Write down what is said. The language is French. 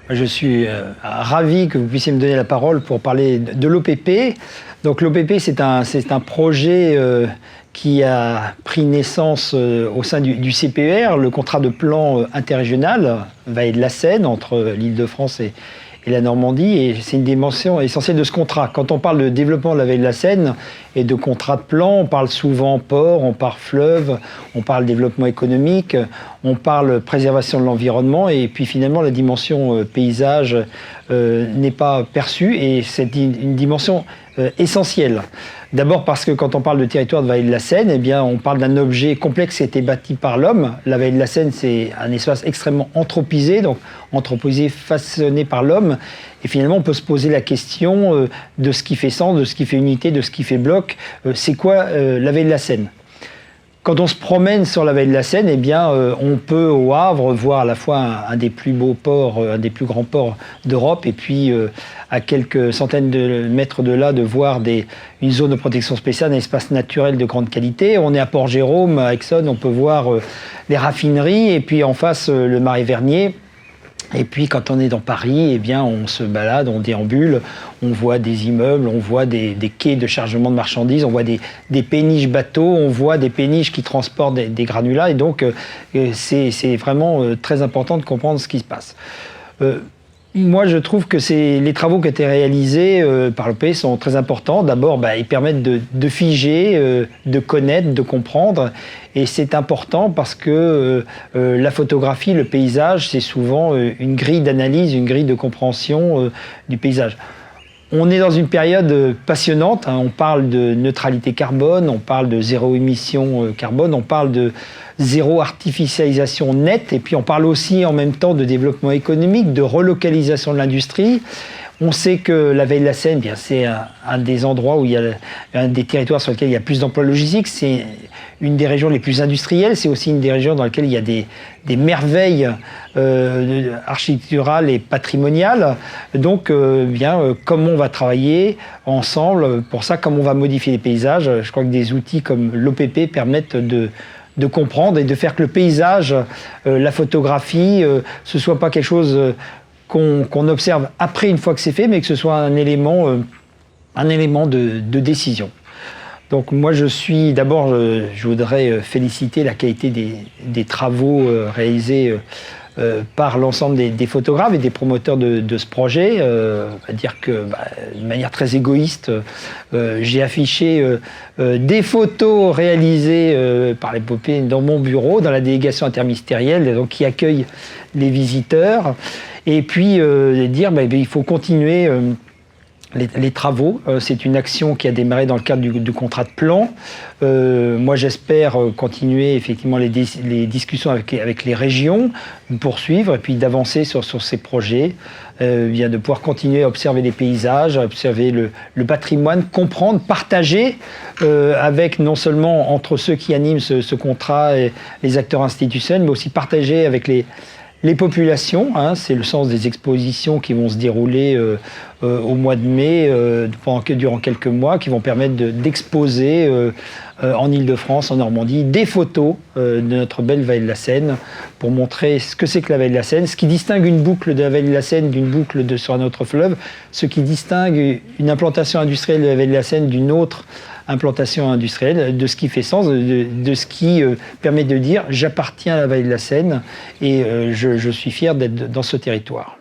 Je suis ravi que vous puissiez me donner la parole pour parler de l'OPP. Donc l'OPP, c'est un projet qui a pris naissance au sein du CPER, le contrat de plan interrégional Vallée de la Seine entre l'Île-de-France et la Normandie, et c'est une dimension essentielle de ce contrat. Quand on parle de développement de la Vallée de la Seine et de contrat de plan, on parle souvent port, on parle fleuve, on parle développement économique, on parle préservation de l'environnement, et puis finalement la dimension paysage n'est pas perçue, et c'est une dimension essentielle. D'abord parce que quand on parle de territoire de Vallée de la Seine, eh bien, on parle d'un objet complexe qui a été bâti par l'homme. La Vallée de la Seine, c'est un espace extrêmement anthropisé, donc anthropisé, façonné par l'homme. Et finalement, on peut se poser la question de ce qui fait sens, de ce qui fait unité, de ce qui fait bloc. C'est quoi la Vallée de la Seine ? Quand on se promène sur la Vallée de la Seine, eh bien, on peut au Havre voir à la fois un des plus beaux ports, un des plus grands ports d'Europe, et puis à quelques centaines de mètres de là, de voir une zone de protection spéciale, un espace naturel de grande qualité. On est à Port-Jérôme, à Aixonne, on peut voir les raffineries, et puis en face, le Marais Vernier. Et puis quand on est dans Paris, eh bien, on se balade, on déambule, on voit des immeubles, on voit des quais de chargement de marchandises, on voit des péniches bateaux, on voit des péniches qui transportent des granulats. Et donc, c'est vraiment très important de comprendre ce qui se passe. Moi, je trouve que les travaux qui ont été réalisés par l'OPP sont très importants. D'abord, ils permettent de figer, de connaître, de comprendre. Et c'est important parce que la photographie, le paysage, c'est souvent une grille d'analyse, une grille de compréhension du paysage. On est dans une période passionnante, hein. On parle de neutralité carbone, on parle de zéro émission carbone, on parle de zéro artificialisation nette, et puis on parle aussi en même temps de développement économique, de relocalisation de l'industrie. On sait que la Vallée de la Seine, c'est un des endroits où il y a un des territoires sur lesquels il y a plus d'emplois logistiques. C'est une des régions les plus industrielles. C'est aussi une des régions dans lesquelles il y a des merveilles architecturales et patrimoniales. Donc, comment on va travailler ensemble pour ça, comment on va modifier les paysages. Je crois que des outils comme l'OPP permettent de comprendre et de faire que le paysage, la photographie, ce soit pas quelque chose qu'on observe après une fois que c'est fait, mais que ce soit un élément de décision. Donc moi je voudrais féliciter la qualité des travaux réalisés par l'ensemble des photographes et des promoteurs de ce projet. Dire que de manière très égoïste, j'ai affiché des photos réalisées par l'OPP dans mon bureau, dans la délégation interministérielle, donc, qui accueille les visiteurs. Et puis dire il faut continuer les travaux. C'est une action qui a démarré dans le cadre du contrat de plan. Moi, j'espère continuer effectivement les discussions avec les régions, poursuivre et puis d'avancer sur ces projets, de pouvoir continuer à observer les paysages, à observer le patrimoine, comprendre, partager avec non seulement entre ceux qui animent ce contrat et les acteurs institutionnels, mais aussi partager avec les populations. C'est le sens des expositions qui vont se dérouler au mois de mai, durant quelques mois, qui vont permettre d'exposer en Île-de-France, en Normandie, des photos de notre belle Vallée de la Seine pour montrer ce que c'est que la Vallée de la Seine, ce qui distingue une boucle de la Vallée de la Seine d'une boucle sur un autre fleuve, ce qui distingue une implantation industrielle de la Vallée de la Seine d'une autre implantation industrielle, de ce qui fait sens, de ce qui permet de dire « j'appartiens à la Vallée de la Seine et je suis fier d'être dans ce territoire ».